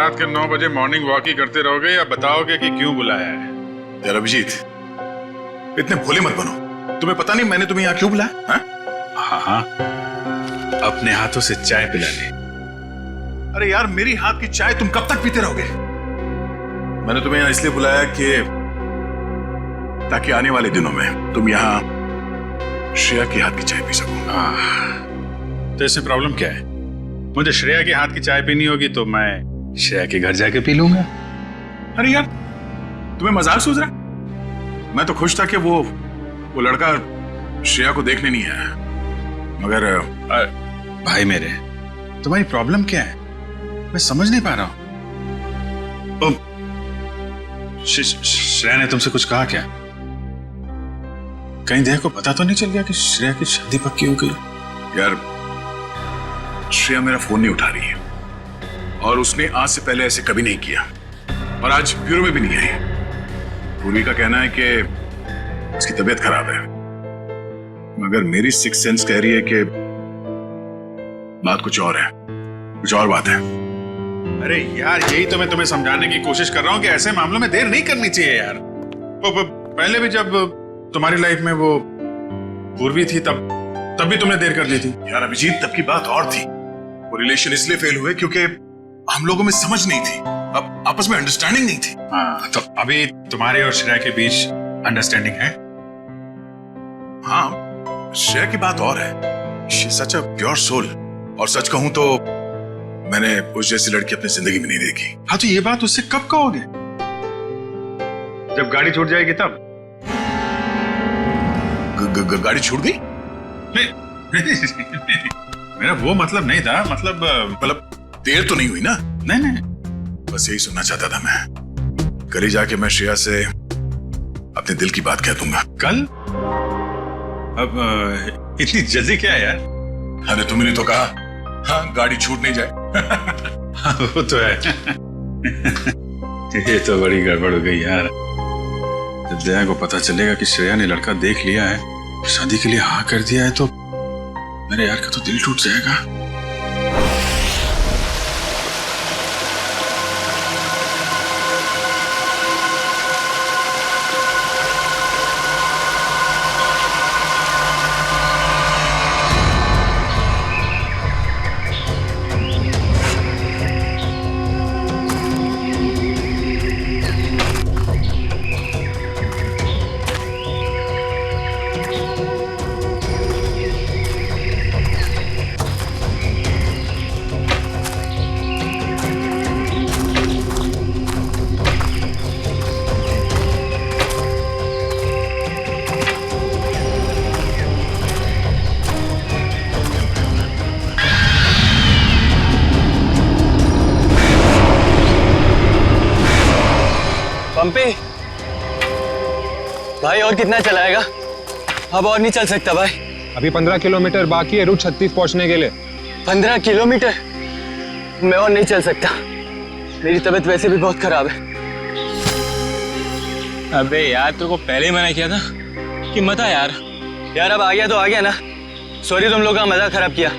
रात के 9 बजे मॉर्निंग वॉक ही करते रहोगे या बताओगे कि क्यों बुलाया है? यार अभिजीत, इतने भोले मत बनो। तुम्हें पता नहीं मैंने तुम्हें यहाँ क्यों बुलाया? हाँ, अपने हाथों से चाय पिला ले। अरे यार, मेरी हाथ की चाय तुम कब तक पीते रहोगे? मैंने तुम्हें यहाँ इसलिए बुलाया कि ताकि आने वाले दिनों में तुम यहाँ श्रेया के हाथ की चाय पी सको। तो इसमें प्रॉब्लम क्या है? मुझे श्रेया के हाथ की चाय पीनी होगी तो मैं श्रेया के घर जाके पी लूंगा। अरे यार, तुम्हें मजाक सूझ रहा? मैं तो खुश था कि वो लड़का श्रेया को देखने नहीं आया, मगर भाई मेरे, तुम्हारी प्रॉब्लम क्या है? मैं समझ नहीं पा रहा हूं। श्रेया ने तुमसे कुछ कहा क्या? कहीं देह को पता तो नहीं चल गया कि श्रेया की शादी पक्की हो गई? यार, श्रेया मेरा फोन नहीं उठा रही है और उसने आज से पहले ऐसे कभी नहीं किया और आज ब्यूरो में भी नहीं आई। पूर्वी का कहना है कि उसकी तबीयत खराब है, मगर मेरी सिक्स सेंस कह रही है कि बात कुछ और है, कुछ और बात है। अरे यार, यही तो मैं तुम्हें समझाने की कोशिश कर रहा हूं कि ऐसे मामलों में देर नहीं करनी चाहिए यार। पहले भी जब तुम्हारी लाइफ में वो पूर्वी थी तब भी तुमने देर कर दी थी। यार अभिजीत, तब की बात और थी। वो रिलेशन इसलिए फेल हुए क्योंकि हम लोगों में समझ नहीं थी, अब आपस में अंडरस्टैंडिंग नहीं थी। हाँ, तो अभी तुम्हारे और श्रेया के बीच अंडरस्टैंडिंग है? हाँ, श्रेया की बात और है। She is such a pure soul, और सच कहूं तो मैंने उस जैसी लड़की अपनी जिंदगी में नहीं देखी। हाँ, तो ये बात उससे कब कहोगे? जब गाड़ी छूट जाएगी तब? गाड़ी छूट गई? मेरा वो मतलब नहीं था। मतलब देर तो नहीं हुई ना? नहीं, बस यही सुनना चाहता था मैं। कल ही जाके मैं श्रेया से अपने दिल की बात कह दूंगा। कल? अब इतनी जल्दी क्या है यार? अरे तुमने तो कहा हाँ, गाड़ी छूट नहीं जाए। हाँ, वो तो है। ये तो बड़ी गड़बड़ हो गई यार। जब दया को पता चलेगा कि श्रेया ने लड़का देख लिया है, शादी के लिए हाँ कर दिया है, तो मेरे यार का तो दिल टूट जाएगा। पंपी भाई, और कितना चलाएगा? अब और नहीं चल सकता भाई। अभी 15 किलोमीटर बाकी है रूट 36 पहुंचने के लिए। 15 किलोमीटर? मैं और नहीं चल सकता, मेरी तबीयत वैसे भी बहुत खराब है। अबे यार, तेरे को पहले ही मना किया था कि मत आ यार। यार अब आ गया तो आ गया ना। सॉरी, तुम लोग का मजाक खराब किया।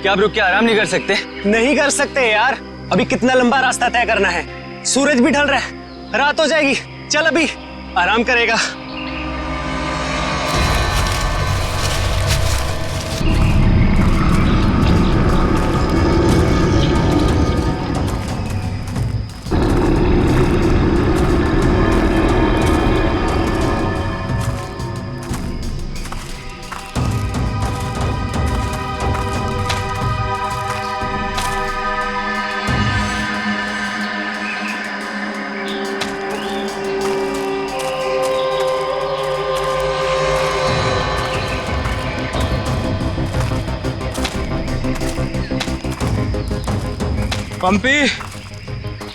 क्या आप रुक के आराम नहीं कर सकते? नहीं कर सकते यार, अभी कितना लंबा रास्ता तय करना है। सूरज भी ढल रहा है, रात हो जाएगी। चल अभी आराम करेगा।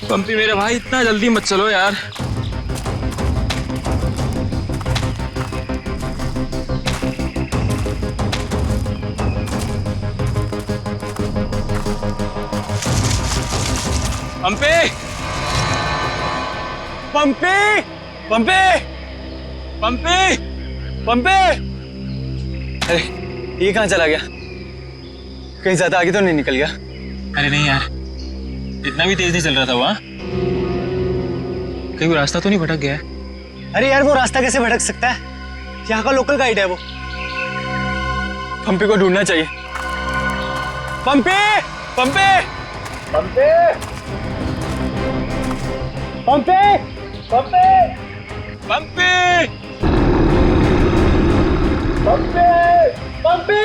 पंपी मेरे भाई, इतना जल्दी मत चलो यार। पंपी पंपी पंपी पंपी पंपी। अरे ये कहाँ चला गया? कहीं ज्यादा आगे तो नहीं निकल गया? अरे नहीं यार, इतना भी तेज नहीं चल रहा था वहाँ। कहीं वो रास्ता तो नहीं भटक गया है? अरे यार वो रास्ता कैसे भटक सकता है? यहाँ का लोकल गाइड है वो। पंपी को ढूंढना चाहिए। पंपी, पंपी, पंपी, पंपी, पंपी, पंपी! पंपी, पंपी।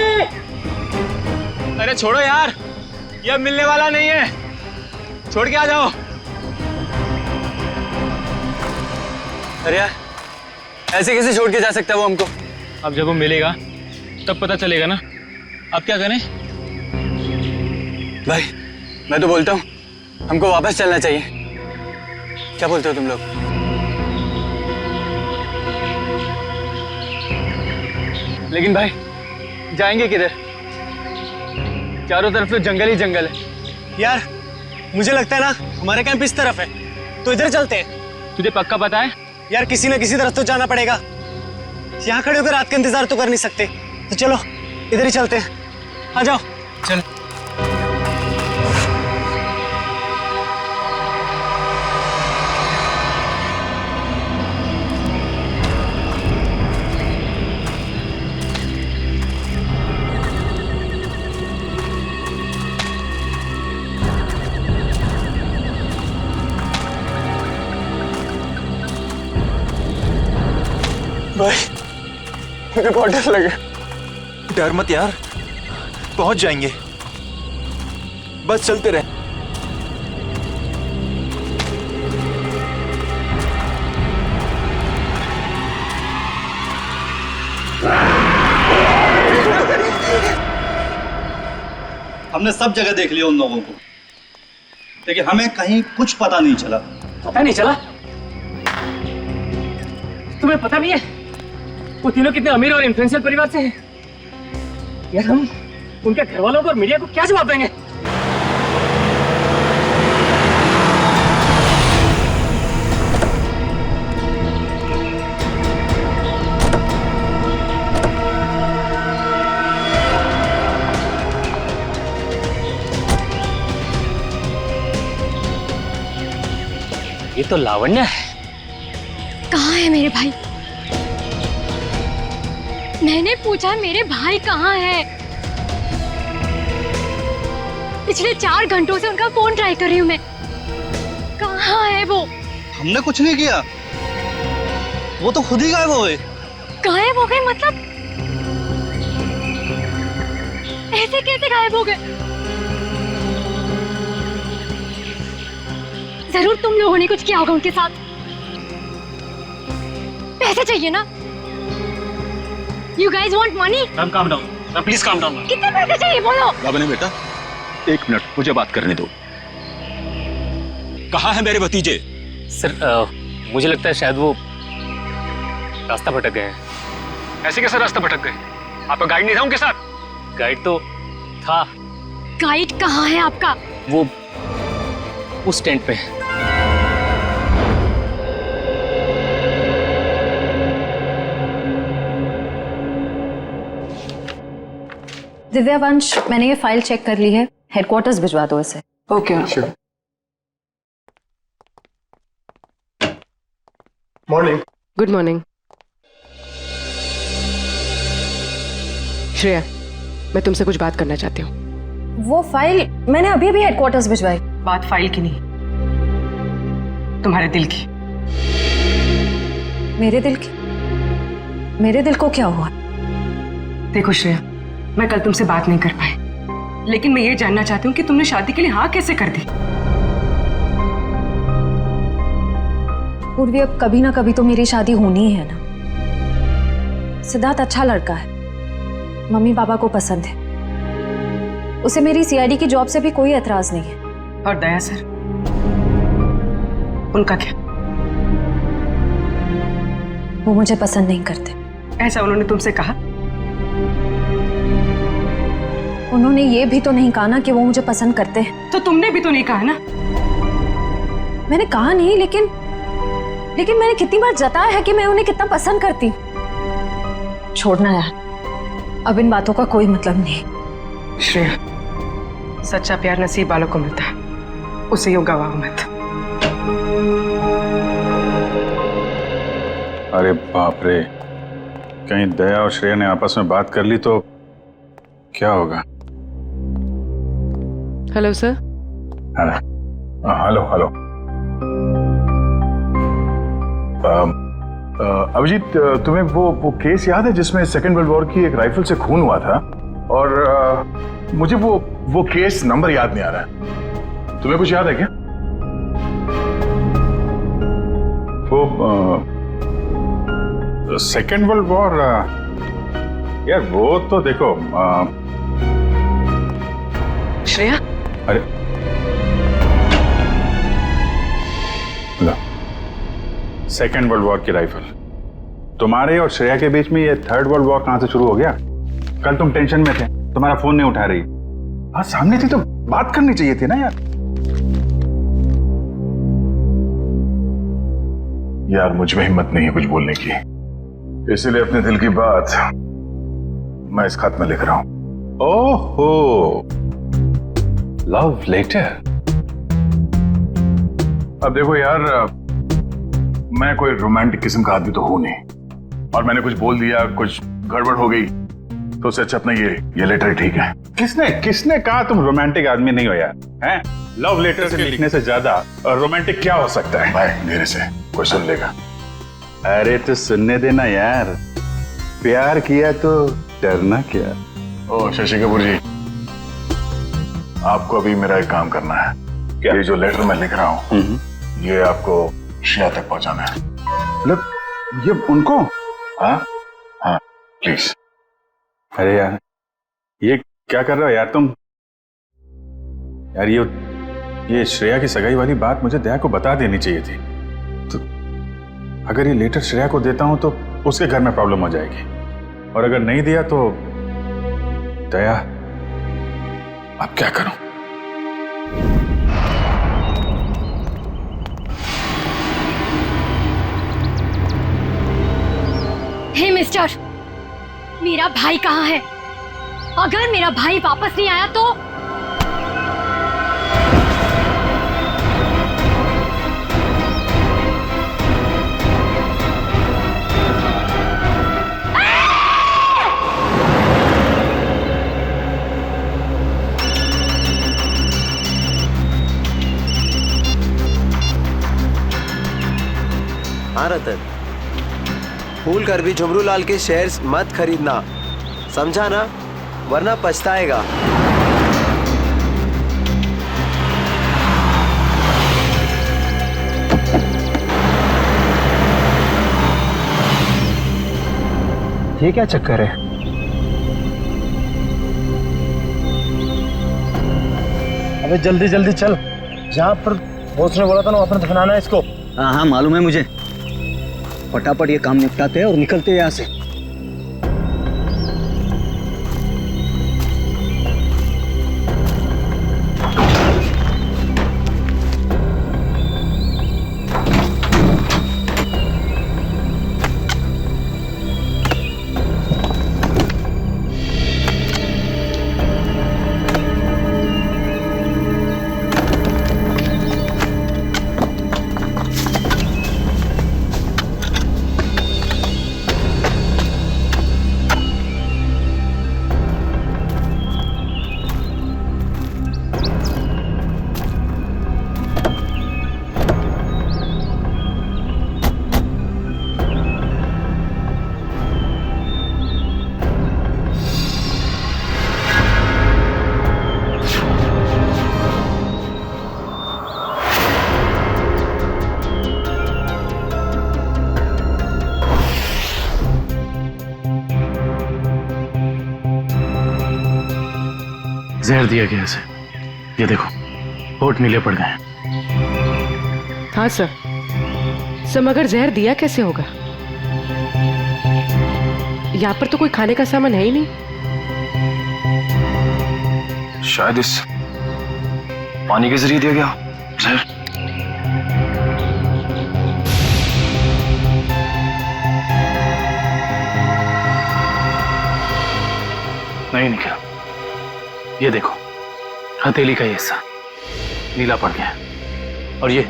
अरे छोड़ो यार, ये अब मिलने वाला नहीं है, छोड़ के आ जाओ। अरे यार ऐसे कैसे छोड़ के जा सकता है वो हमको? अब जब वो मिलेगा तब पता चलेगा ना। अब क्या करें? भाई मैं तो बोलता हूँ हमको वापस चलना चाहिए। क्या बोलते हो तुम लोग? लेकिन भाई जाएंगे किधर? चारों तरफ तो जंगल ही जंगल है। यार मुझे लगता है ना हमारा कैंप इस तरफ है, तो इधर चलते हैं। तुझे पक्का पता है? यार किसी ना किसी तरफ तो जाना पड़ेगा। यहाँ खड़े होकर रात का इंतजार तो कर नहीं सकते, तो चलो इधर ही चलते हैं। आ जाओ। चल। भाई मुझे बहुत डर लगा। डर मत यार, पहुंच जाएंगे, बस चलते रहे। हमने सब जगह देख लिया उन लोगों को, लेकिन हमें कहीं कुछ पता नहीं चला। पता नहीं चला? तुम्हें पता नहीं है वो तीनों कितने अमीर और इन्फ्लुएंशियल परिवार से हैं? यार हम उनके घर वालों को और मीडिया को क्या जवाब देंगे? ये तो लावण्य है। कहाँ है मेरे भाई? मैंने पूछा मेरे भाई कहाँ है? पिछले 4 घंटों से उनका फोन ट्राई कर रही हूँ मैं। कहाँ है वो? हमने कुछ नहीं किया, वो तो खुद ही गायब हो गए। गायब हो गए मतलब? ऐसे कैसे गायब हो गए? जरूर तुम लोगों ने कुछ किया होगा उनके साथ। पैसे चाहिए ना? You guys want money? Calm down. Please calm down. कितने पैसे चाहिए बोलो? बाबा बेटा 1 मिनट मुझे बात करने दो। कहाँ है मेरे भतीजे? सर मुझे लगता है शायद वो रास्ता भटक गए हैं। ऐसे कैसे रास्ता भटक गए? आपका गाइड नहीं था उनके साथ? गाइड तो था। गाइड कहाँ है आपका? वो उस टेंट पे है। दिव्यावंश, मैंने ये फाइल चेक कर ली है, हेडक्वार्टर्स भिजवा दो इसे। Okay morning. Good morning. Shreya, मैं तुमसे कुछ बात करना चाहती हूँ। वो फाइल मैंने अभी अभी हेडक्वार्टर्स भिजवाई। बात फाइल की नहीं, तुम्हारे दिल की। मेरे दिल की? मेरे दिल को क्या हुआ? देखो श्रेया, मैं कल तुमसे बात नहीं कर पाई, लेकिन मैं ये जानना चाहती हूँ कि तुमने शादी के लिए हाँ कैसे कर दी? पूर्वी, अब कभी ना कभी तो मेरी शादी होनी ही है ना। सिद्धार्थ अच्छा लड़का है, मम्मी पापा को पसंद है, उसे मेरी सीआईडी की जॉब से भी कोई एतराज नहीं है। और दया सर, उनका क्या? वो मुझे पसंद नहीं करते। ऐसा उन्होंने तुमसे कहा? उन्होंने ये भी तो नहीं कहा ना कि वो मुझे पसंद करते हैं। तो तुमने भी तो नहीं कहा ना? मैंने कहा नहीं, लेकिन मैंने कितनी बार जताया है कि मैं उन्हें कितना पसंद करती हूँ। छोड़ना यार, अब इन बातों का कोई मतलब नहीं। श्रेया, सच्चा प्यार नसीब वालों को मिलता है, उसे यूं गवाओ मत। अरे बाप रे, कहीं दया और श्रेया ने आपस में बात कर ली तो क्या होगा? Hello sir. Hello hello. Abhijeet, तुम्हें वो केस याद है जिसमें सेकेंड वर्ल्ड वॉर की एक राइफल से खून हुआ था? और मुझे वो केस नंबर याद नहीं आ रहा है। तुम्हें कुछ याद है क्या? वो सेकेंड वर्ल्ड वॉर, यार वो तो देखो श्रेया। अरे लो, सेकेंड वर्ल्ड वॉर की राइफल। तुम्हारे और श्रेया के बीच में ये थर्ड वर्ल्ड वॉर कहां से शुरू हो गया? कल तुम टेंशन में थे, तुम्हारा फोन नहीं उठा रही। हाँ, सामने थी तो बात करनी चाहिए थी ना यार। यार मुझ में हिम्मत नहीं है कुछ बोलने की, इसीलिए अपने दिल की बात मैं इस खत में लिख रहा हूं। ओहो, लव लेटर। अब देखो यार, मैं कोई रोमांटिक किस्म का आदमी तो हूं नहीं, और मैंने कुछ बोल दिया, कुछ गड़बड़ हो गई, तो उससे अच्छा अपना ये लेटर ठीक है। किसने कहा तुम रोमांटिक आदमी नहीं हो यार? हैं? लव लेटर से लिखने से ज्यादा रोमांटिक क्या हो सकता है? भाई धीरे से, कोई सुन लेगा। अरे तो सुनने देना यार, प्यार किया तो डरना क्या। ओ शशि कपूर जी, आपको अभी मेरा एक काम करना है। क्या? ये जो लेटर मैं लिख रहा हूँ ये आपको श्रेया तक पहुंचाना है। मतलब ये उनको? हाँ हाँ प्लीज। अरे यार ये क्या कर रहे हो यार तुम? यार ये श्रेया की सगाई वाली बात मुझे दया को बता देनी चाहिए थी। तो अगर ये लेटर श्रेया को देता हूं तो उसके घर में प्रॉब्लम हो जाएगी, और अगर नहीं दिया तो दया, अब क्या करूं? हे मिस्टर, मेरा भाई कहाँ है? अगर मेरा भाई वापस नहीं आया तो हाँ रतन, भूल कर भी झुमरू लाल के शेयर्स मत खरीदना, समझा ना? वरना पछताएगा। ये क्या चक्कर है? अबे जल्दी जल्दी चल, जहाँ पर बॉस ने बोला था ना वहाँ पर दफनाना है इसको। हाँ हाँ मालूम है मुझे, फटाफट ये काम निपटाते हैं और निकलते हैं यहाँ से। जहर दिया गया इसे, ये देखो होठ नीले पड़ गए हैं। हाँ सर, मगर जहर दिया कैसे होगा? यहाँ पर तो कोई खाने का सामान है ही नहीं। शायद इस पानी के जरिए दिया गया जहर। नहीं निकला, ये देखो हथेली का ये हिस्सा, नीला पड़ गया और ये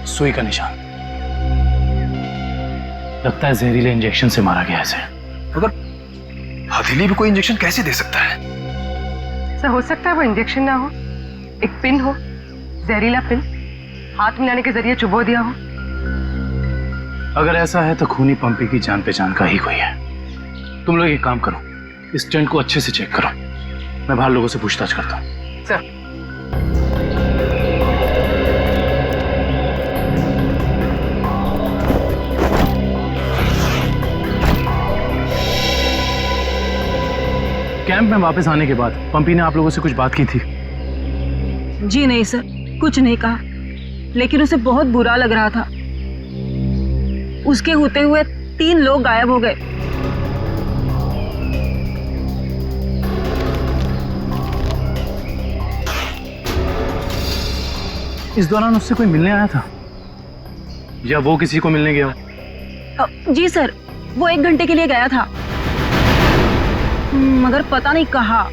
सुई का निशान। लगता है जहरीले इंजेक्शन से मारा गया इसे। मगर हथेली भी कोई इंजेक्शन कैसे दे सकता है? सर हो सकता है वो इंजेक्शन ना हो, एक पिन हो, जहरीला पिन हाथ मिलाने के जरिए चुबो दिया हो। अगर ऐसा है तो खूनी पंपी की जान पहचान का ही कोई है। तुम लोग एक काम करो, इस टेंट को अच्छे से चेक करो, मैं बाहर लोगों से पूछताछ करता हूँ। सर कैंप में वापस आने के बाद पंपी ने आप लोगों से कुछ बात की थी? जी नहीं सर, कुछ नहीं कहा, लेकिन उसे बहुत बुरा लग रहा था। उसके होते हुए 3 लोग गायब हो गए। इस दौरान उससे कोई मिलने आया था या वो किसी को मिलने गया? जी सर, वो 1 घंटे के लिए गया था, मगर पता नहीं कहाँ।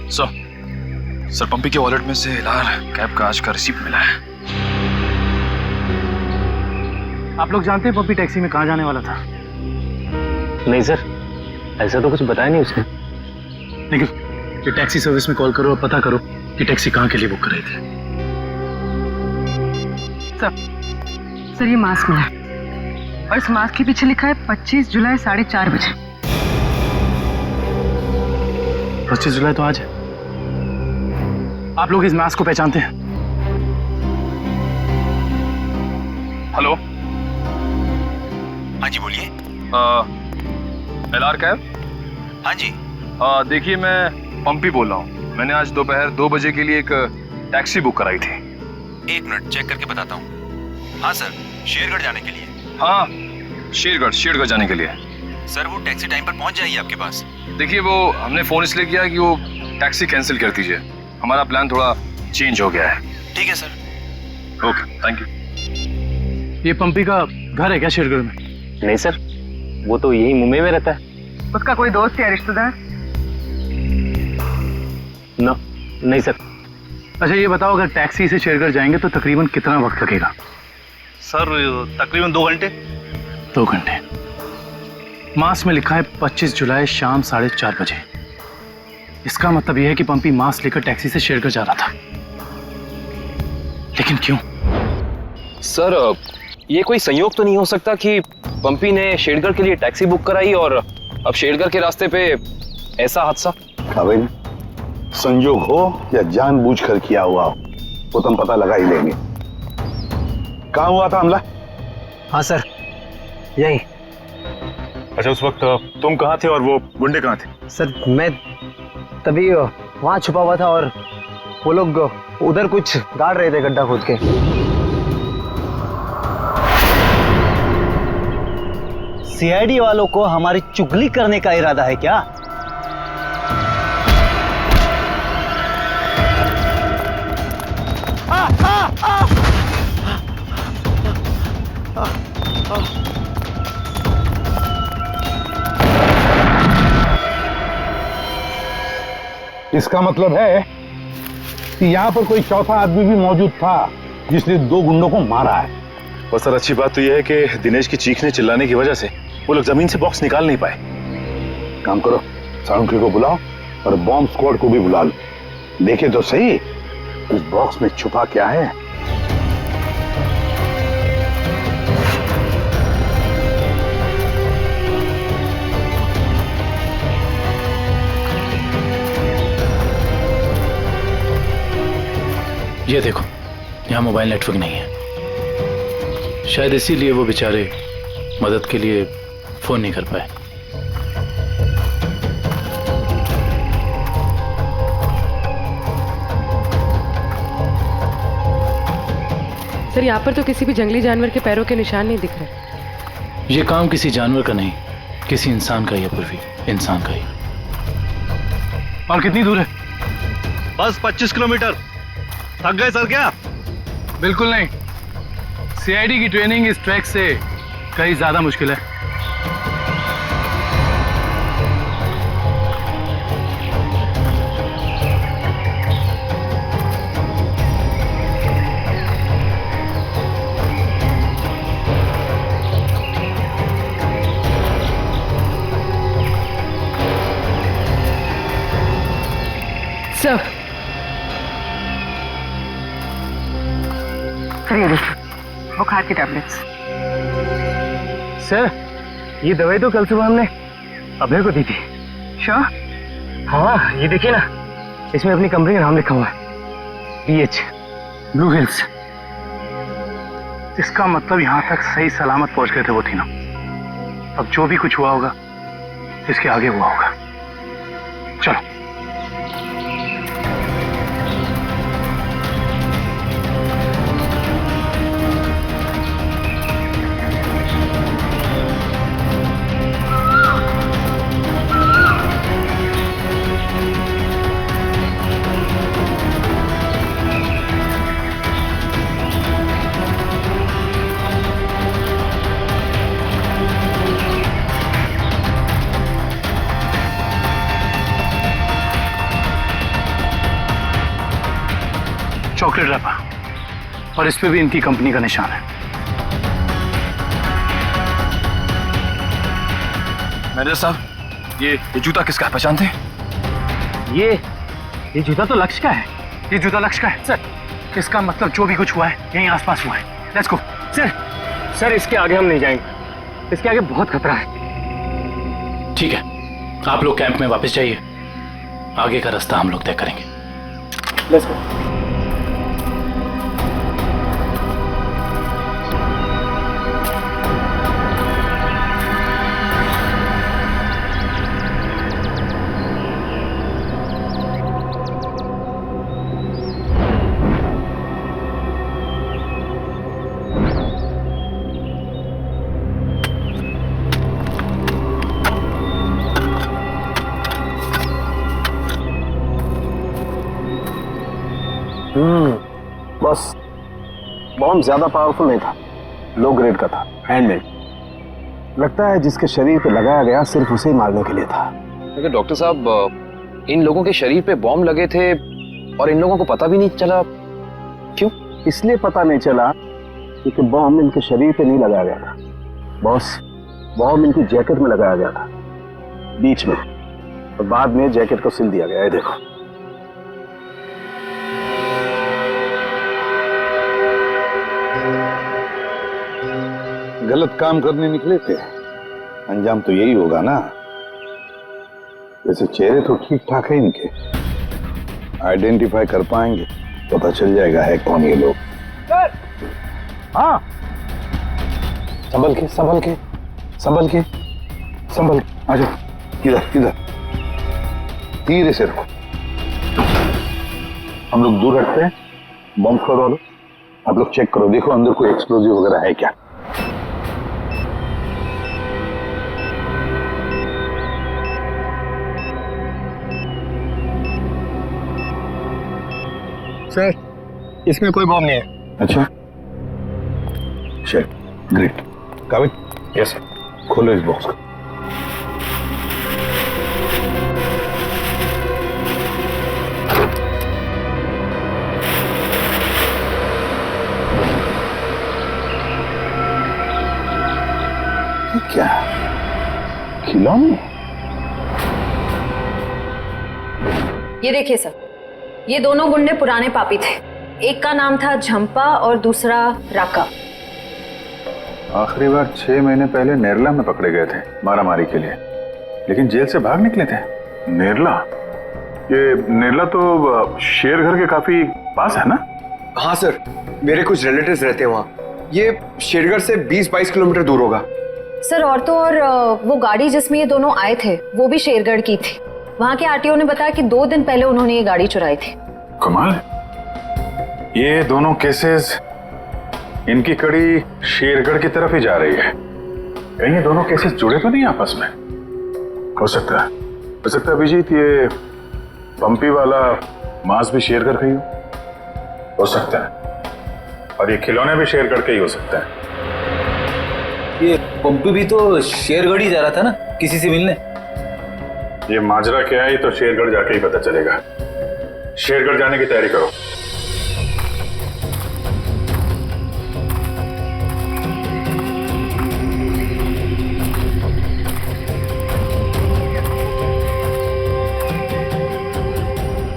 सर पंपी के वॉलेट में से लाल कैब का आज का रिसीप्ट मिला है। आप लोग जानते हैं पंपी टैक्सी में कहाँ जाने वाला था? नहीं सर, ऐसा तो कुछ बताया नहीं उसने। लेकिन ये टैक्सी सर्विस में कॉल करो और पता करो कि टैक्सी कहाँ के लिए बुक कर रही थी। सर ये मास्क मिला और इस मास्क के पीछे लिखा है 25 जुलाई 4:30 बजे। 25 जुलाई तो आज है। आप लोग इस मास्क को पहचानते हैं? हेलो, हाँ जी बोलिए। LR cab? हाँ जी। देखिए मैं पंपी बोल रहा हूँ। मैंने आज दोपहर 2 बजे के लिए एक टैक्सी बुक कराई थी। 1 मिनट चेक करके बताता हूँ। हाँ सर, शेरगढ़ जाने के लिए। हाँ, शेरगढ़ जाने के लिए। सर वो टैक्सी टाइम पर पहुँच जाएगी आपके पास। देखिए वो हमने फोन इसलिए किया कि वो टैक्सी कैंसिल कर दीजिए, हमारा प्लान थोड़ा चेंज हो गया है। ठीक है सर। Okay, thank you. ये पंपी का घर है क्या शेरगढ़ में? नहीं सर, वो तो यही मुंबई में रहता है। उसका कोई दोस्त या रिश्तेदार? नहीं सर। अच्छा ये बताओ, अगर टैक्सी से शेरगढ़ जाएंगे तो तकरीबन कितना वक्त लगेगा? सर तकरीबन 2 घंटे। 2 घंटे। मास में लिखा है 25 जुलाई शाम 4:30 बजे। इसका मतलब यह है कि पंपी मास लेकर टैक्सी से शेरगढ़ जा रहा था। लेकिन क्यों? सर ये कोई संयोग तो नहीं हो सकता कि पंपी ने शेरगढ़ के लिए टैक्सी बुक कराई और अब शेरगढ़ के रास्ते पे ऐसा हादसा? काबिल, संयोग हो या जानबूझकर किया हुआ हो वो तो हम पता लगा ही लेंगे। कहाँ हुआ था हमला? हाँ सर, यही। अच्छा उस वक्त तुम कहाँ थे और वो गुंडे कहाँ थे? सर मैं तभी वहाँ छुपा हुआ था और वो लोग उधर कुछ गाड़ रहे थे गड्ढा खोद के। सीआईडी वालों को हमारी चुगली करने का इरादा है क्या? इसका मतलब है कि यहाँ पर कोई चौथा आदमी भी मौजूद था जिसने 2 गुंडों को मारा है। और सर अच्छी बात तो यह है कि दिनेश की चीखने चिल्लाने की वजह से वो लोग जमीन से बॉक्स निकाल नहीं पाए। काम करो, साउंड क्रू को बुलाओ और बॉम्ब स्क्वाड को भी बुला लो। देखे तो सही इस बॉक्स में छुपा क्या है। ये देखो, यहाँ मोबाइल नेटवर्क नहीं है। शायद इसीलिए वो बेचारे मदद के लिए फोन नहीं कर पाए। सर यहाँ पर तो किसी भी जंगली जानवर के पैरों के निशान नहीं दिख रहे। ये काम किसी जानवर का नहीं, किसी इंसान का ही है पूर्वी, इंसान का ही। और कितनी दूर है? बस 25 किलोमीटर। थक गए सर क्या? बिल्कुल नहीं, सीआईडी की ट्रेनिंग इस ट्रैक से कहीं ज्यादा मुश्किल है। सर ये देखिए बुखार की टैबलेट्स। सर ये दवाई तो कल सुबह हमने अभय को दी थी। श्योर? हाँ ये देखिए ना, इसमें अपनी कंपनी का नाम लिखा हुआ है, BH ब्लू हिल्स। इसका मतलब यहाँ तक सही सलामत पहुंच गए थे वो तीनों। अब जो भी कुछ हुआ होगा इसके आगे हुआ होगा। चलो। चॉकलेट रैपर और इस पे भी इनकी कंपनी का निशान है। मैनेजर साहब ये जूता किसका है, पहचानते हैं? ये जूता तो लक्ष्य का है। ये जूता लक्ष्य का है सर। इसका मतलब जो भी कुछ हुआ है यहीं आसपास हुआ है। Let's go. सर इसके आगे हम नहीं जाएंगे, इसके आगे बहुत खतरा है। ठीक है, आप लोग कैंप में वापस जाइए, आगे का रास्ता हम लोग तय करेंगे। Let's go. बस बॉम्ब ज्यादा पावरफुल नहीं था, लो ग्रेड का था, हैंडमेड। लगता है जिसके शरीर पे लगाया गया सिर्फ उसे ही मारने के लिए था। लेकिन डॉक्टर साहब इन लोगों के शरीर पे बॉम्ब लगे थे और इन लोगों को पता भी नहीं चला। क्यों? इसलिए पता नहीं चला क्योंकि बॉम्ब इनके शरीर पे नहीं लगाया गया था बॉस, बॉम्ब इनकी जैकेट में लगाया गया था बीच में, और बाद में जैकेट को सिल दिया गया है। देखो गलत काम करने निकले थे, अंजाम तो यही होगा ना। वैसे चेहरे तो ठीक ठाक है इनके, आइडेंटिफाई कर पाएंगे, पता चल जाएगा है कौन ये लोग। हाँ संभल के संभल के संभल के संभल के आ जाओ, इधर इधर धीरे से रखो। हम लोग दूर हटते हैं, बॉम्ब फोड़ो लो। आप लोग चेक करो, देखो अंदर कोई एक्सप्लोजिव वगैरह है क्या। सर इसमें कोई बॉम्ब नहीं है। अच्छा चल ग्रेट। काबिल? Yes sir. खोलो इस बॉक्स को। ये क्या खिलौने? ये देखिए सर, ये दोनों गुंडे पुराने पापी थे। एक का नाम था झंपा और दूसरा राका। आखिरी बार 6 महीने पहले नेरला में पकड़े गए थे मारामारी के लिए, लेकिन जेल से भाग निकले थे। नेरला? ये नेरला तो शेरघर के काफी पास है ना? हाँ सर, मेरे कुछ रिलेटिव्स रहते हैं वहाँ। ये शेरगढ़ से 20-22 किलोमीटर दूर होगा। सर और तो और वो गाड़ी जिसमें ये दोनों आए थे वो भी शेरगढ़ की थी। वहाँ के आरटीओ ने बताया कि 2 दिन पहले उन्होंने ये गाड़ी चुराई थी। कमाल, ये दोनों केसेस, इनकी कड़ी शेरगढ़ की तरफ ही जा रही है। कहीं ये दोनों केसेस जुड़े तो नहीं आपस में? हो सकता है अभिजीत ये पंपी वाला मांस भी शेरगढ़ का ही हो सकता है, और ये खिलौने भी शेरगढ़ के ही हो सकता है। ये पंपी भी तो शेरगढ़ ही जा रहा था ना किसी से मिलने। ये माजरा क्या है तो शेरगढ़ जाके ही पता चलेगा। शेरगढ़ जाने की तैयारी करो।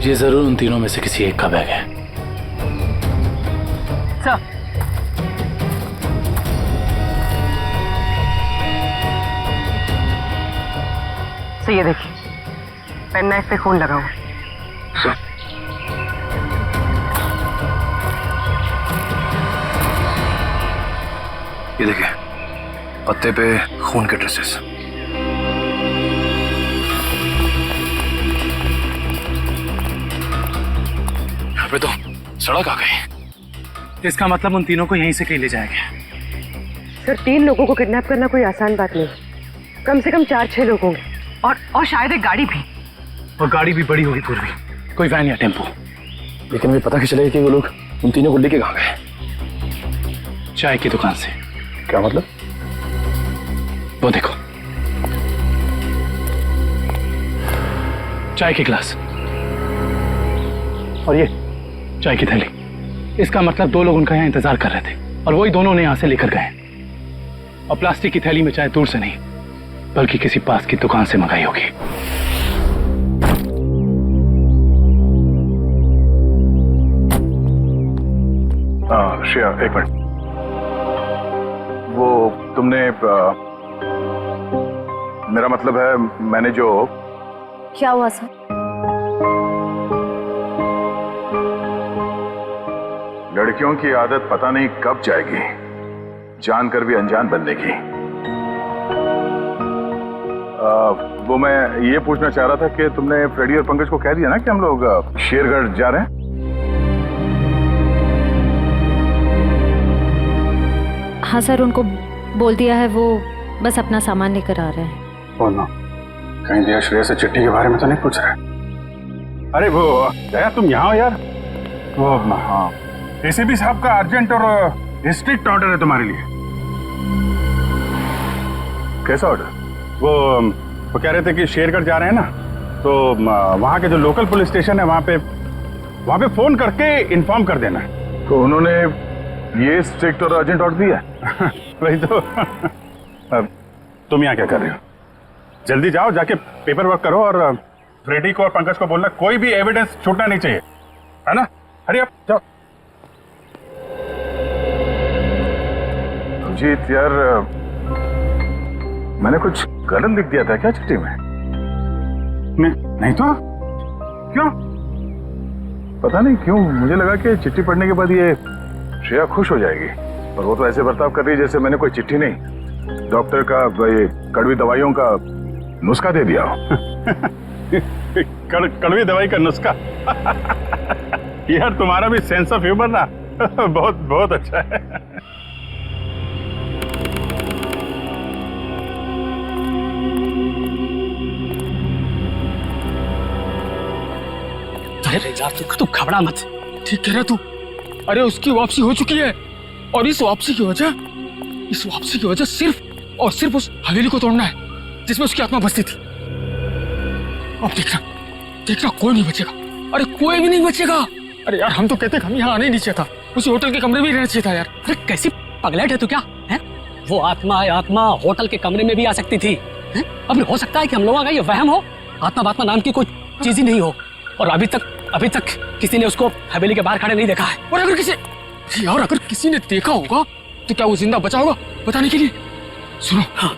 ये जरूर उन तीनों में से किसी एक का बैग है। सर तो ये देखिए, पेन नाइफ पे खून लगा हुआ। ये देखिए, पत्ते पे खून के ट्रेसेस। यहाँ पे तो सड़क आ गई। इसका मतलब उन तीनों को यहीं से कहीं ले जाएंगे। सर 3 लोगों को किडनैप करना कोई आसान बात नहीं, कम से कम 4-6 लोग होंगे और शायद एक गाड़ी भी। और गाड़ी भी बड़ी होगी पूर्वी, कोई वैन या टेम्पो। लेकिन मुझे पता कैसे चलेगा कि वो लोग उन तीनों को लेके कहाँ गए? चाय की दुकान से। क्या मतलब? वो देखो, चाय के गिलास और ये चाय की थैली। इसका मतलब 2 लोग उनका यहाँ इंतजार कर रहे थे और वही दोनों ने यहाँ से लेकर गए। और प्लास्टिक की थैली में चाय दूर से नहीं बल्कि किसी पास की दुकान से मंगाई होगी। श्रेया, एक मिनट। वो तुमने मेरा मतलब है, मैंने जो। क्या हुआ सर? लड़कियों की आदत पता नहीं कब जाएगी, जानकर भी अनजान बनने की। वो मैं ये पूछना चाह रहा था कि तुमने फ्रेडी और पंकज को कह दिया ना कि हम लोग शेरगढ़ जा रहे हैं? हाँ सर, उनको बोल दिया है, वो बस अपना सामान लेकर आ रहे हैं। बोलो, कहीं दिया श्रेया से चिट्ठी के बारे में तो नहीं पूछ रहे? अरे वो दया, तुम यहाँ हो यार? वो हाँ, एसीपी साहब का अर्जेंट और स्ट्रिक्ट ऑर्डर है तुम्हारे लिए। कैसा ऑर्डर? वो कह रहे थे कि शेरगढ़ जा रहे हैं ना, तो वहाँ के जो लोकल पुलिस स्टेशन है वहाँ पे फोन करके इन्फॉर्म कर देना है। तो उन्होंने ये स्ट्रिक्ट और अर्जेंट ऑर्डर दिया? वही तो। अब तुम यहाँ क्या कर रहे हो? जल्दी जाओ, जाके पेपर वर्क करो और फ्रेडी को और पंकज को बोलना कोई भी एविडेंस छूटना नहीं चाहिए, है ना? हरी अप, जाओ। जीत यार, मैंने कुछ गलत लिख दिया था क्या चिट्ठी में? नहीं तो क्यों? पता नहीं क्यों मुझे लगा कि चिट्ठी पढ़ने के बाद ये श्रेया खुश हो जाएगी, और वो तो ऐसे बर्ताव कर रही है जैसे मैंने कोई चिट्ठी नहीं, डॉक्टर का ये कड़वी दवाइयों का नुस्खा दे दिया हो। कड़वी दवाई का नुस्खा? यार तुम्हारा भी सेंस ऑफ ह्यूमर ना बहुत बहुत अच्छा है। अरे यार तू घबरा मत, ठीक कह रहा तू। अरे उसकी वापसी हो चुकी है, और इस वापसी की वजह सिर्फ और सिर्फ उस हवेली को तोड़ना है जिसमें उसकी आत्मा बसती थी। अब देखना कोई नहीं बचेगा। अरे कोई भी नहीं बचेगा। अरे यार हम तो कहते हम यहाँ आने ही नहीं चाहिए था, उसी होटल के कमरे में ही रहना चाहिए था यार। अरे कैसी पगलेट है तू क्या है? वो आत्मा होटल के कमरे में भी आ सकती थी। अब हो सकता है कि हम लोगों का ये वहम हो, आत्मा नाम की कोई चीज ही नहीं हो, और अभी तक किसी ने उसको हवेली के बाहर खड़े नहीं देखा है। और अगर किसी ने देखा होगा तो क्या वो जिंदा बचा होगा बताने के लिए? सुनो, हाँ,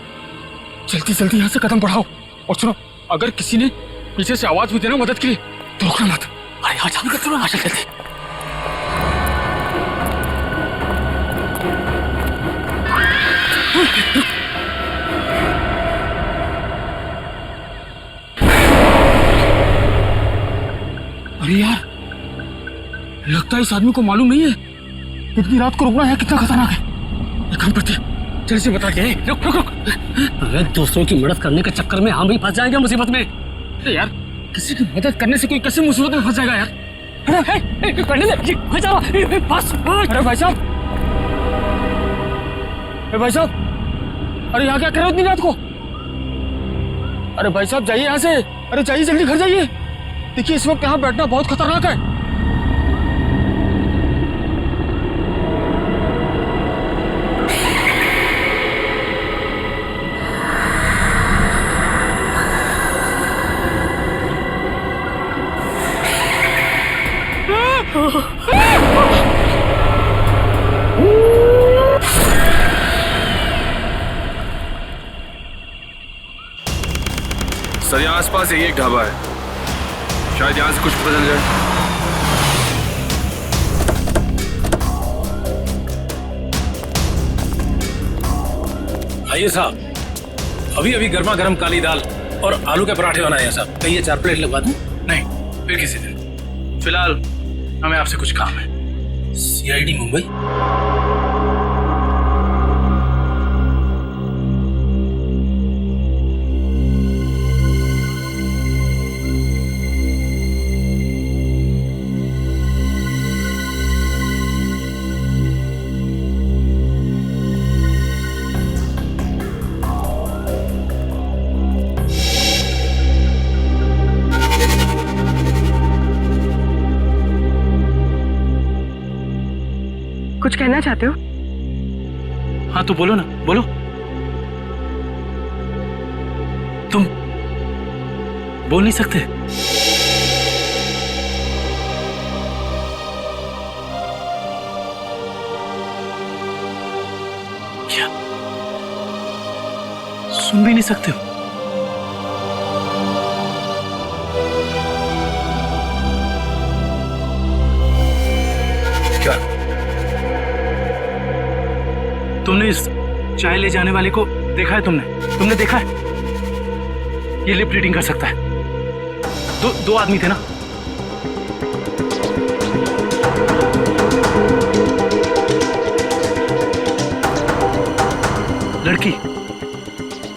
जल्दी यहाँ से कदम बढ़ाओ, और सुनो, अगर किसी ने पीछे से आवाज भी देना मदद के लिए तो रुकना मत। अरे यहाँ जल्दी कर, सुनो जल्दी। अरे यार, लगता है इस आदमी को मालूम नहीं है इतनी रात को रुकना है कितना खतरनाक है। एक काम करते हैं, जल्दी से बता के। रुक। अरे दूसरों की मदद करने के चक्कर में हम भी फंस जाएंगे मुसीबत में। अरे यार, किसी की मदद करने से कोई कैसे मुसीबत में फंस जाएगा यार? अरे भाई साहब, अरे यहाँ क्या कर रहे हो इतनी रात को? अरे भाई साहब जाइए यहाँ से, अरे जाइए जल्दी घर जाइए। देखिए इस वक्त यहाँ बैठना बहुत खतरनाक है। सर यहाँ आसपास यही एक ढाबा है, शायद यहाँ से कुछ पता चल जाए। आइए साहब, अभी अभी गर्मा गर्म काली दाल और आलू के पराठे बनाए हैं साहब। कहिए 4 प्लेट लगवा दूं? नहीं, फिर किसी दिन। फिलहाल हमें आपसे कुछ काम है। सीआईडी मुंबई। कुछ कहना चाहते हो? हाँ तो बोलो ना, बोलो। तुम बोल नहीं सकते? क्या सुन भी नहीं सकते हो? क्या तुमने इस चाय ले जाने वाले को देखा है? तुमने देखा है? ये लिप रीडिंग कर सकता है। दो आदमी थे ना? लड़की,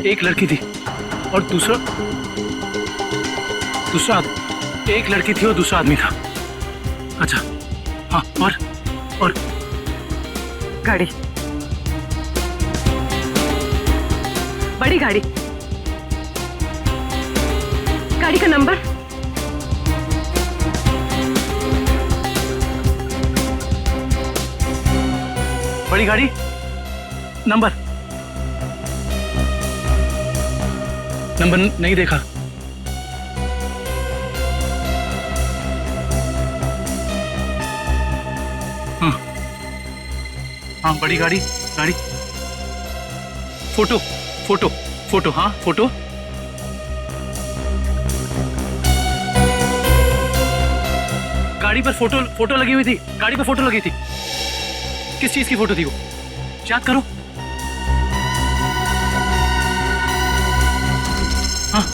एक लड़की थी और दूसरा एक लड़की थी और दूसरा आदमी था। अच्छा हाँ, और गाड़ी, बड़ी गाड़ी, गाड़ी का नंबर? बड़ी गाड़ी नंबर नहीं देखा। हाँ बड़ी गाड़ी, फोटो, हाँ फोटो। गाड़ी पर फोटो लगी हुई थी, गाड़ी पर फोटो लगी थी। किस चीज की फोटो थी वो? याद करो। हाँ।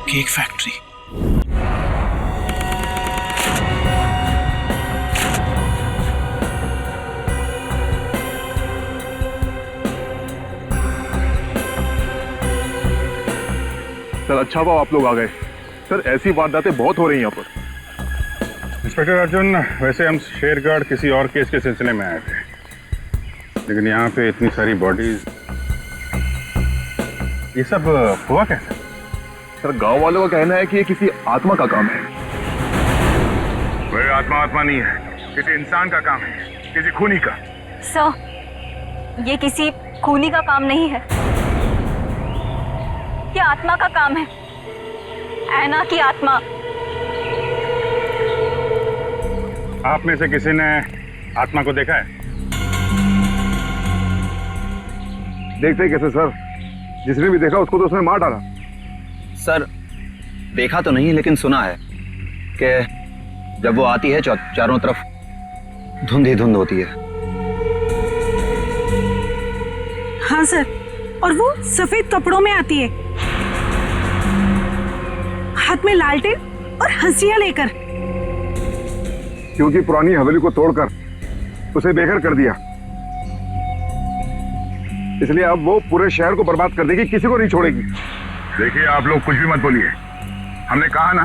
Cake factory. सर अच्छा हुआ आप लोग आ गए। सर ऐसी वारदातें बहुत हो रही हैं यहाँ पर। इंस्पेक्टर अर्जुन, वैसे हम शेरगढ़ किसी और केस के सिलसिले में आए थे, लेकिन यहाँ पे इतनी सारी बॉडीज, ये सब हुआ कैसे? सर गांव वालों का कहना है कि ये किसी आत्मा का काम है। वह आत्मा नहीं है, किसी इंसान का काम है, किसी खूनी का। सर ये किसी खूनी का काम नहीं है, ये आत्मा का काम है, ऐना की आत्मा। आप में से किसी ने आत्मा को देखा है? देखते कैसे सर, जिसने भी देखा उसको तो उसने मार डाला। सर देखा तो नहीं, लेकिन सुना है कि जब वो आती है चारों तरफ धुंध ही धुंध होती है। हाँ सर, और वो सफेद कपड़ों में आती है, हाथ में लालटेन और हंसिया लेकर। क्योंकि पुरानी हवेली को तोड़कर उसे बेघर कर दिया, इसलिए अब वो पूरे शहर को बर्बाद कर देगी, किसी को नहीं छोड़ेगी। देखिए आप लोग कुछ भी मत बोलिए, हमने कहा ना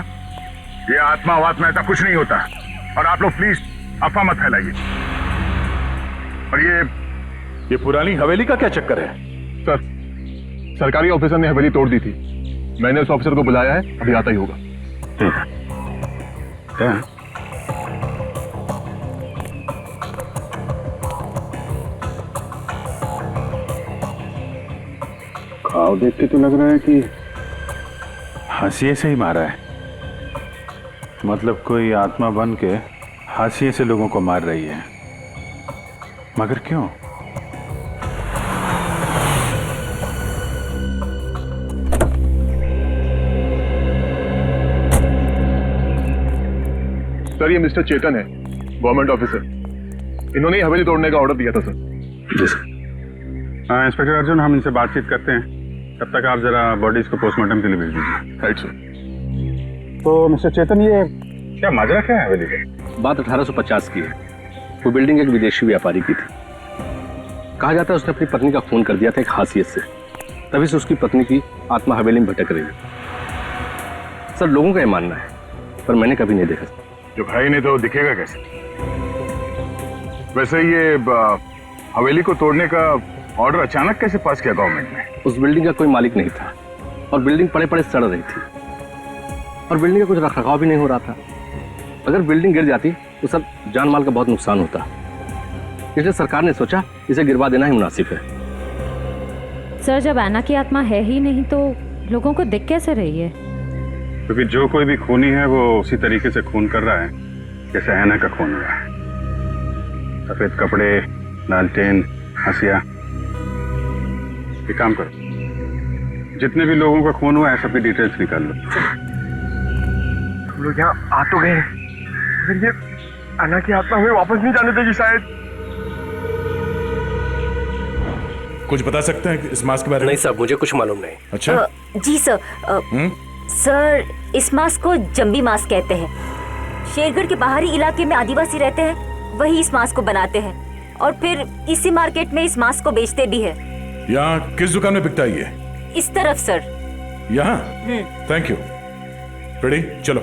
ये आत्मा वात्मा ऐसा कुछ नहीं होता। और आप लोग प्लीज अफवाह मत फैलाइए। और ये पुरानी हवेली का क्या चक्कर है? सर, सरकारी ऑफिसर ने हवेली तोड़ दी थी। मैंने उस ऑफिसर को बुलाया है, अभी आता ही होगा। क्या? घाव देख के तो लग रहा है कि हाशिए से ही मारा है। मतलब कोई आत्मा बन के हाशिए से लोगों को मार रही है। मगर क्यों? सर, ये मिस्टर चेतन है, गवर्नमेंट ऑफिसर। इन्होंने ही हवेली तोड़ने का ऑर्डर दिया था सर। जी सर। हाँ इंस्पेक्टर अर्जुन, हम इनसे बातचीत करते हैं। तब तक आप जरा बॉडीज को पोस्टमार्टम के लिए भेज दीजिए। Right sir. तो मिस्टर चेतन, ये क्या माजरा क्या है हवेली का? बात 1850 की है। वो बिल्डिंग एक विदेशी व्यापारी की थी। कहा जाता है उसने अपनी पत्नी का खून कर दिया था एक हासियत से। तभी से उसकी पत्नी की आत्मा हवेली में भटक रही है। सर, लोगों का ये मानना है, पर मैंने कभी नहीं देखा। जब है ही नहीं तो दिखेगा कैसे? वैसे ये हवेली को तोड़ने का ऑर्डर अचानक कैसे पास किया गवर्नमेंट ने? उस बिल्डिंग का कोई मालिक नहीं था और बिल्डिंग पड़े पड़े सड़ रही थी और बिल्डिंग का कुछ रखरखाव भी नहीं हो रहा था। अगर बिल्डिंग गिर जाती तो सब जान माल का बहुत नुकसान होता। इसलिए सरकार ने सोचा इसे गिरवा देना ही मुनासिब है। सर, जब ऐना की आत्मा है ही नहीं तो लोगों को दिख कैसे रही है? क्योंकि जो कोई भी खूनी है वो उसी तरीके से खून कर रहा है जैसे ऐना का खून हुआ है। सफेद कपड़े, लालटेन, हंसिया। एक काम करो, जितने भी लोगों का खून हुआ है सबकी डिटेल्स निकाल लो। हम लोग यहाँ आ तो गए, मगर ये अन्ना की आत्मा हमें वापस नहीं जाने देगी शायद। कुछ बता सकते हैं इस मास्क के बारे में? नहीं साहब, मुझे कुछ मालूम नहीं। अच्छा। जी सर। सर, इस मास्क को जंबी मास्क कहते हैं। शेरगढ़ के बाहरी इलाके में आदिवासी रहते हैं, वही इस मास्क को बनाते हैं और फिर इसी मार्केट में इस मास्क को बेचते भी है। यहाँ किस दुकान में बिकता है ये? इस तरफ सर। यहाँ? Thank you. रेडी, चलो।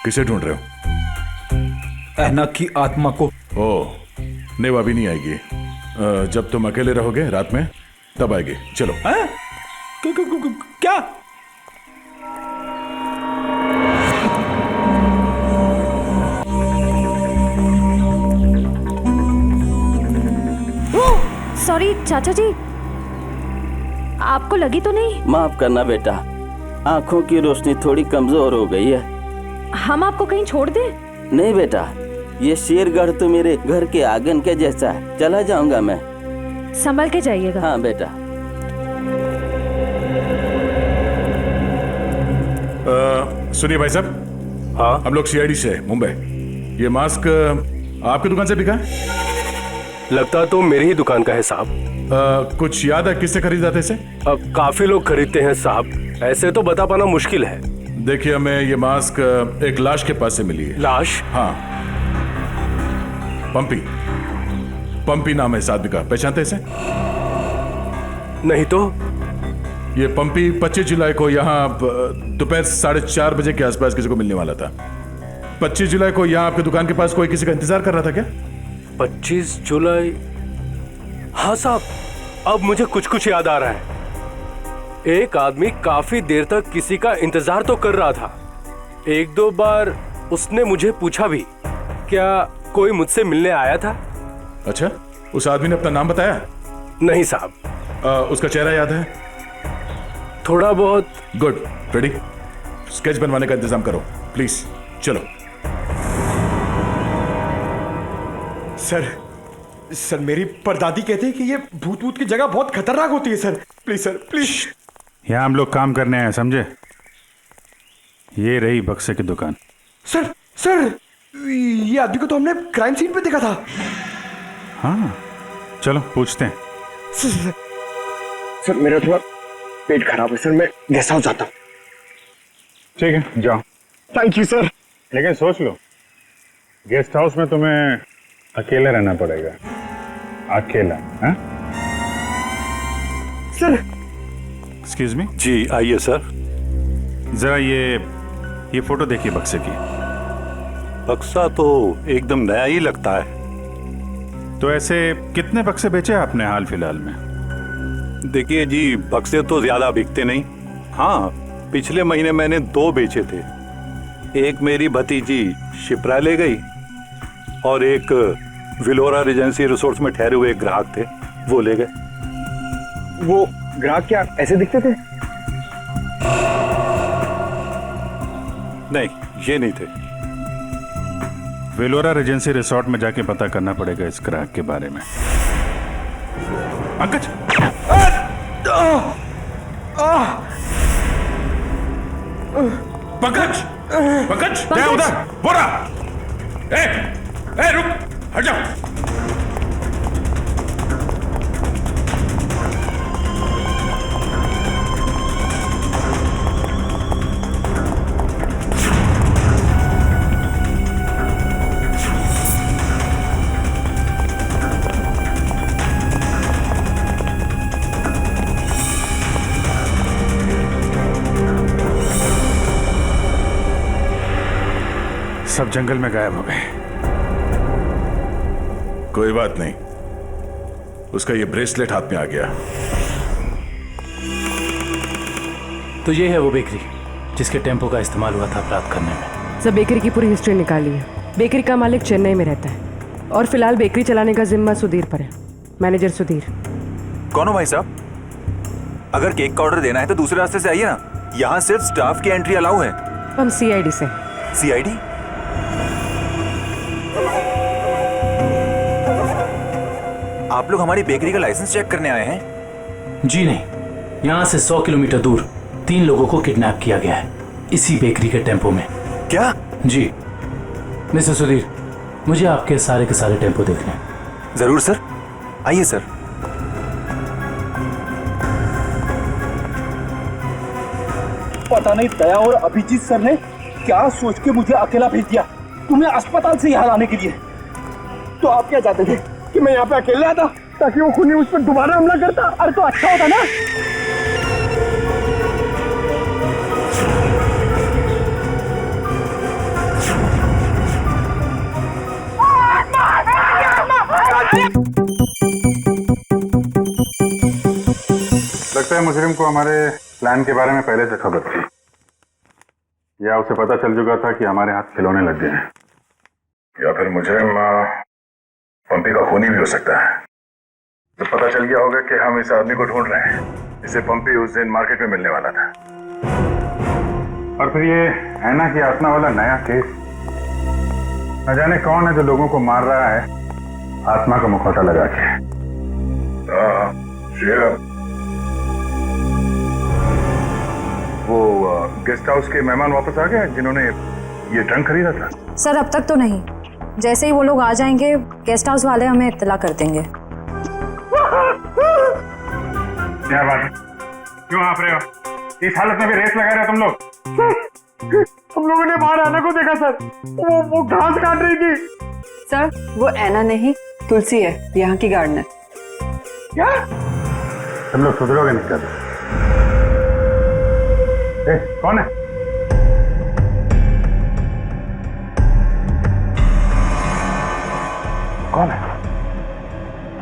किसे ढूंढ रहे हो? ऐना की आत्मा को। ओह, नहीं वो अभी नहीं आएगी। जब तुम अकेले रहोगे रात में तब आएगी। चलो। क्या? सॉरी चाचा जी, आपको लगी तो नहीं? माफ करना बेटा, आंखों की रोशनी थोड़ी कमजोर हो गई है। हम आपको कहीं छोड़ दें? नहीं बेटा, ये शेरगढ़ तो मेरे घर के आंगन के जैसा है। चला जाऊंगा मैं। संभल के जाइएगा। हाँ बेटा। सुनिए भाई साहब। हाँ, हम लोग सीआईडी से मुंबई। ये मास्क आपकी दुकान से बिका है? लगता तो मेरी ही दुकान का है साहब। कुछ याद है किससे खरीदा था इसे? काफी लोग खरीदते हैं साहब, ऐसे तो बता पाना मुश्किल है। देखिए, हमें ये मास्क एक लाश के पास से मिली है। लाश? हाँ, पंपी नाम है इस आदमी का। पहचानते इसे? नहीं तो। ये पंपी 25 जुलाई को यहाँ दोपहर 4:30 बजे के आसपास किसी को मिलने वाला था। 25 जुलाई को यहाँ आपकी दुकान के पास कोई किसी का इंतजार कर रहा था क्या? 25 जुलाई? हाँ साहब, अब मुझे कुछ कुछ याद आ रहा है। एक आदमी काफी देर तक किसी का इंतजार तो कर रहा था। एक दो बार उसने मुझे पूछा भी, क्या कोई मुझसे मिलने आया था? अच्छा, उस आदमी ने अपना नाम बताया? नहीं साहब। उसका चेहरा याद है? थोड़ा बहुत। गुड। रेडी? स्केच बनवाने का इंतजाम करो प्लीज। चलो। सर मेरी परदादी कहते हैं कि ये भूत की जगह बहुत खतरनाक होती है सर। Please sir, please. यहाँ हम लोग काम करने आए, समझे? ये रही बक्से की दुकान। सर ये आदमी को तो हमने क्राइम सीन पे देखा था। हाँ, चलो पूछते हैं। सर मेरा थोड़ा पेट खराब है सर, मैं गेस्ट हाउस जाता हूँ। ठीक है, जाओ। Thank you sir. लेकिन सोच लो, गेस्ट हाउस में तुम्हें अकेले रहना पड़ेगा। अकेला? हाँ? Excuse me. जी आइए सर। जरा ये फोटो देखिए बक्से की। बक्सा तो एकदम नया ही लगता है। तो ऐसे कितने बक्से बेचे आपने हाल फिलहाल में? देखिए जी, बक्से तो ज्यादा बिकते नहीं। हाँ, पिछले महीने मैंने 2 बेचे थे। एक मेरी भतीजी शिप्रा ले गई और एक विलोरा रेजेंसी रिसोर्ट्स में ठहरे हुए एक ग्राहक थे, वो ले गए। वो ग्राहक क्या ऐसे दिखते थे? नहीं, ये नहीं थे। वेलोरा रेजेंसी रिसोर्ट में जाके पता करना पड़ेगा इस ग्राहक के बारे में। पंकज, पंकज, पंकज, क्या उधर? बोरा, ए, रुक, हट जाओ। सब जंगल में गायब हो गए। कोई बात नहीं, उसका ये ब्रेसलेट हाथ में आ गया। तो ये है वो बेकरी जिसके टेम्पो का इस्तेमाल हुआ था अपराध करने में। सब बेकरी की पूरी हिस्ट्री निकाली है। बेकरी का मालिक चेन्नई में रहता है और फिलहाल बेकरी चलाने का जिम्मा सुधीर पर है। मैनेजर सुधीर। कौन हो भाई साहब? अगर केक का ऑर्डर देना है तो दूसरे रास्ते से आइए ना, यहाँ सिर्फ स्टाफ की एंट्री अलाउ है। हम CID से। CID? आप लोग हमारी बेकरी का लाइसेंस चेक करने आए हैं? जी नहीं, यहाँ से 100 किलोमीटर दूर 3 लोगों को किडनैप किया गया है इसी बेकरी के टेम्पो में। क्या? जी मिस्टर सुधीर, मुझे आपके सारे के सारे टेम्पो देखने हैं। जरूर सर, आइए सर। पता नहीं दया और अभिजीत सर ने क्या सोच के मुझे अकेला भेज दिया तुम्हें अस्पताल से यहाँ लाने के लिए। तो आप क्या चाहते थे कि मैं यहाँ पे अकेले आता ताकि वो खूनी मुझ पर दोबारा हमला करता? अरे तो अच्छा होता ना। लगता है मुजरिम को हमारे प्लान के बारे में पहले से खबर थी, या उसे पता चल चुका था कि हमारे हाथ खिलौने लग गए हैं, या फिर मुजरिम पंपी का खूनी भी हो सकता है। तो पता चल गया होगा कि हम इस आदमी को ढूंढ रहे हैं, इसे पंपी उस दिन मार्केट में मिलने वाला था। और फिर ये ऐना की आत्मा वाला नया केस, न जाने कौन है जो लोगों को मार रहा है आत्मा का मुखौटा लगा के। वो गेस्ट हाउस के मेहमान वापस आ गए जिन्होंने ये ट्रंक खरीदा था? सर अब तक तो नहीं, जैसे ही वो लोग आ जाएंगे गेस्ट हाउस वाले हमें इत्तला कर देंगे। क्या बात, क्यों आप रहे हो? इस हालत में भी रेस लगा रहे हो तुम लोग? हम लोगों ने बाहर आने को देखा सर, वो घास काट रही थी। सर वो ऐना नहीं, तुलसी है, यहाँ की गार्डनर। क्या? तुम लोग सुधरोगे नहीं कर? कौन है? कौन है?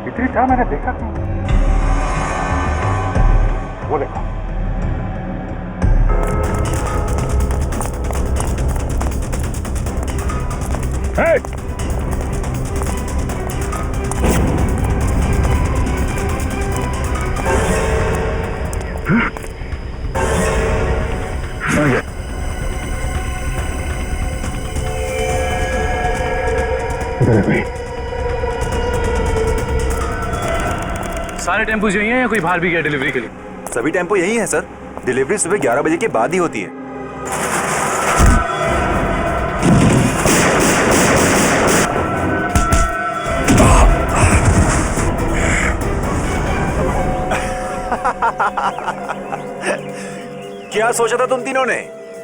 इतनी चाह मैंने देखा था। वो देखो। Hey! सारे टेम्पो यही हैं या कोई बाहर भी गया डिलीवरी के लिए? सभी टेम्पो यही है सर। डिलीवरी सुबह 11 बजे के बाद ही होती है। क्या सोचा था तुम तीनों ने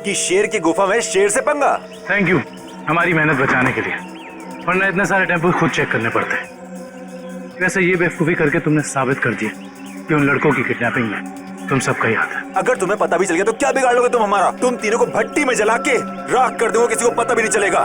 कि शेर की गुफा में शेर से पंगा? थैंक यू हमारी मेहनत बचाने के लिए, वरना इतने सारे टेम्पो खुद चेक करने पड़ते हैं। वैसे ये बेवकूफ़ी करके तुमने साबित कर दिया कि उन लड़कों की किडनैपिंग में तुम सबका याद है। अगर तुम्हें पता भी चल गया तो क्या बिगाड़ लोगे तुम हमारा? तुम तीनों को भट्टी में जला के राख कर दोगे, किसी को पता भी नहीं चलेगा।